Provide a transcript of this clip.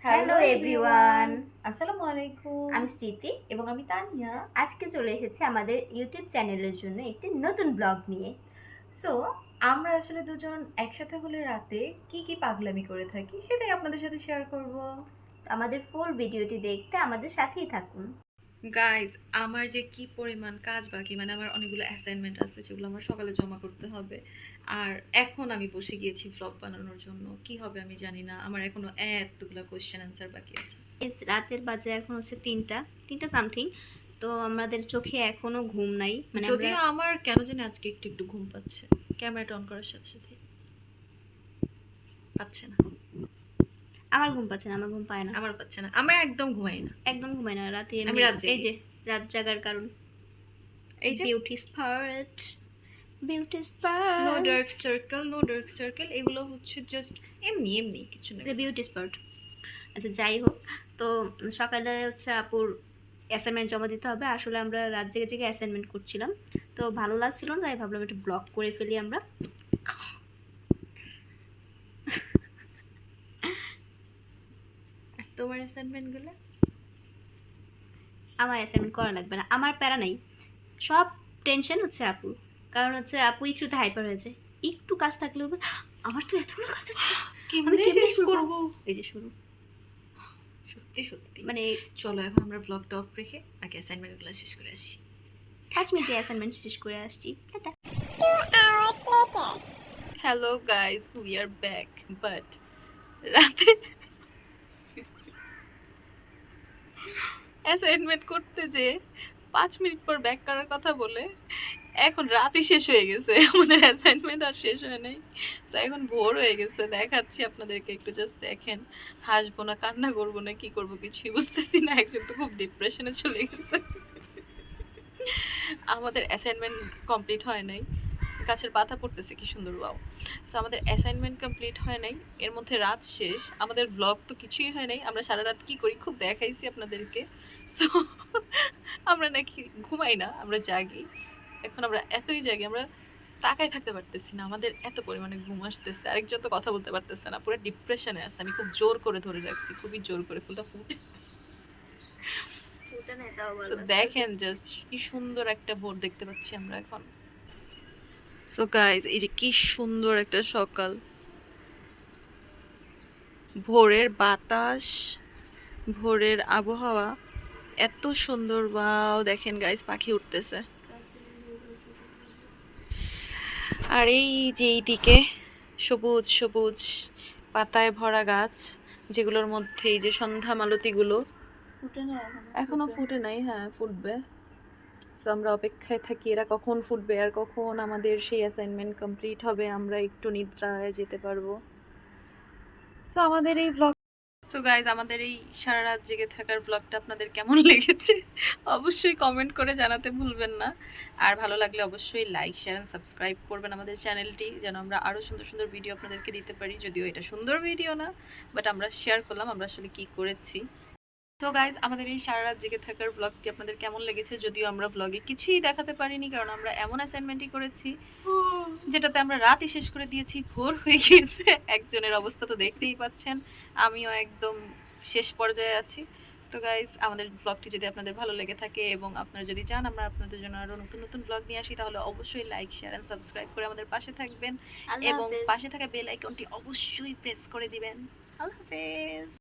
Hello everyone, আসসালামু আলাইকুম। আমি স্মৃতি। এবং আমি তানিয়া। আজকে চলে এসেছি আমাদের ইউটিউব চ্যানেলের জন্য একটি নতুন ব্লগ নিয়ে। সো আমরা আসলে দুজন একসাথে হলে রাতে কি পাগলামি করে থাকি সেটাই আপনাদের সাথে শেয়ার করব। আমাদের ফুল ভিডিওটি দেখতে আমাদের সাথেই থাকুন। গাইস, আমার যে কি পরিমাণ কাজ বাকি, মানে আমার অনেকগুলো অ্যাসাইনমেন্ট আছে যেগুলো আমার সকালে জমা করতে হবে। আর এখন আমি বসে গিয়েছি ভ্লগ বানানোর জন্য। কি হবে আমি জানি না, আমার এখনো এতগুলো কোশ্চেন অ্যান্সার বাকি আছে। রাতের বাজে এখন হচ্ছে 3টা সামথিং। তো আমাদের চোখে এখনো ঘুম নাই, মানে আমরা যদিও আমার কেন জানি আজকে একটু একটু ঘুম পাচ্ছে, ক্যামেরাটা অন করার সাথে সাথে পাচ্ছে না। আমার ঘুম পাচ্ছে না, আমার ঘুম পায় না, আমার পাচ্ছে না, আমি একদম ঘুমাই না। একদম ঘুমাই না রাতে। আমি রাত এই জাগি। যে রাত জাগার কারণ, এই যে beauty spot, beauty no spot, dark circle, no dark circle, এগুলো হচ্ছে জাস্ট এমনি এমনি কিছু না। Beauty spot. আচ্ছা, যাই হোক, তো সকালে হচ্ছে আপুর অ্যাসাইনমেন্ট জমা দিতে হবে। আসলে আমরা রাত জেগে জেগে অ্যাসাইনমেন্ট করছিলাম, তো ভালো লাগছিল না, তাই ভাবলাম একটু ব্লগ করে ফেলি আমরা। তোমার অ্যাসাইনমেন্টগুলো? আমার অ্যাসাইনমেন্ট করা লাগবে না, আমার প্যারা নাই। সব টেনশন হচ্ছে আপুর, কারণ হচ্ছে আপু একটুতে হাইপার হয়েছে। একটু কাজ থাকলে হবে, আমার তো এতগুলো কাজ আছে, আমি কেমনে কেমনে শেষ শুরু করব? এই যে শুরু, সত্যি সত্যি মানে চলো এখন আমরা ব্লগটা অফ রেখে আগে অ্যাসাইনমেন্টগুলো শেষ করে আসি। 5 মিনিটে অ্যাসাইনমেন্ট শেষ করে আসছি। Tata. Hello guys, we are back. But রাতে অ্যাসাইনমেন্ট করতে যে 5 মিনিট পর ব্যাক করার কথা বলে এখন রাতই শেষ হয়ে গেছে, আমাদের অ্যাসাইনমেন্ট আর শেষ হয় নাই। তো এখন ভোর হয়ে গেছে, দেখাচ্ছি আপনাদেরকে, একটু জাস্ট দেখেন। হাসবো না কান্না করবো না কি করবো কিছুই বুঝতেছি না, একজন তো খুব ডিপ্রেশনে চলে গেছে। আমাদের অ্যাসাইনমেন্ট কমপ্লিট হয় নাই। গাছের পাতা পড়তেছে কি সুন্দর, ওয়াও। সো আমাদের অ্যাসাইনমেন্ট কমপ্লিট হয় নাই, এর মধ্যে রাত শেষ, আমাদের ব্লগ তো কিছুই হয় নাই। আমরা সারা রাত কি করি খুব দেখাইছি আপনাদেরকে। সো আমরা নাকি ঘুমাই না, আমরা জাগি। এখন আমরা এতই জাগি, আমরা তাকায় থাকতে পারতেছি না, আমাদের এত পরিমাণে ঘুম আসতেছে। আরেকজন তো কথা বলতে পারতেছে না, পুরো ডিপ্রেশনে আছে। আমি খুব জোর করে ধরে রাখছি, খুবই জোর করে, ফুলটা ফুটে। সো দেখেন জাস্ট কি সুন্দর একটা ভোর দেখতে পাচ্ছি আমরা এখন। সো গাইজ, এই যে কি সুন্দর একটা সকাল, ভোরের বাতাস, ভোরের আবহাওয়া, এত সুন্দর। ওয়াও, দেখেন গাইজ, পাখি উঠতেছে। আর এই যে এইদিকে সবুজ সবুজ পাতায় ভরা গাছ, যেগুলোর মধ্যে এই যে সন্ধ্যা মালতীগুলো এখনো ফুটে নাই। হ্যাঁ, ফুটবে। সো আমরা অপেক্ষায় থাকি এরা কখন ফুটবে আর কখন আমাদের সেই অ্যাসাইনমেন্ট কমপ্লিট হবে, আমরা একটু নিদ্রায় যেতে পারবো। সো আমাদের এই ব্লগ, সো গাইজ, আমাদের এই সারা রাত জেগে থাকার ব্লগটা আপনাদের কেমন লেগেছে অবশ্যই কমেন্ট করে জানাতে ভুলবেন না। আর ভালো লাগলে অবশ্যই লাইক, শেয়ার অ্যান্ড সাবস্ক্রাইব করবেন আমাদের চ্যানেলটি, যেন আমরা আরও সুন্দর সুন্দর ভিডিও আপনাদেরকে দিতে পারি। যদিও এটা সুন্দর ভিডিও না, বাট আমরা শেয়ার করলাম আমরা আসলে কী করেছি। তো গাইজ, আমাদের এই সারা রাত জেগে থাকার ব্লগটি আপনাদের কেমন লেগেছে? যদিও আমরা ব্লগে কিছুই দেখাতে পারিনি, কারণ আমরা এমন অ্যাসাইনমেন্টই করেছি যেটাতে আমরা রাতই শেষ করে দিয়েছি, ভোর হয়ে গিয়েছে। একজনের অবস্থা তো দেখতেই পাচ্ছেন, আমিও একদম শেষ পর্যায়ে আছি। তো গাইজ, আমাদের ব্লগটি যদি আপনাদের ভালো লেগে থাকে এবং আপনারা যদি চান আমরা আপনাদের জন্য আরও নতুন নতুন ব্লগ নিয়ে আসি, তাহলে অবশ্যই লাইক, শেয়ার অ্যান্ড সাবস্ক্রাইব করে আমাদের পাশে থাকবেন এবং পাশে থাকা বেল আইকনটি অবশ্যই প্রেস করে দিবেন। আল্লাহ হাফেজ।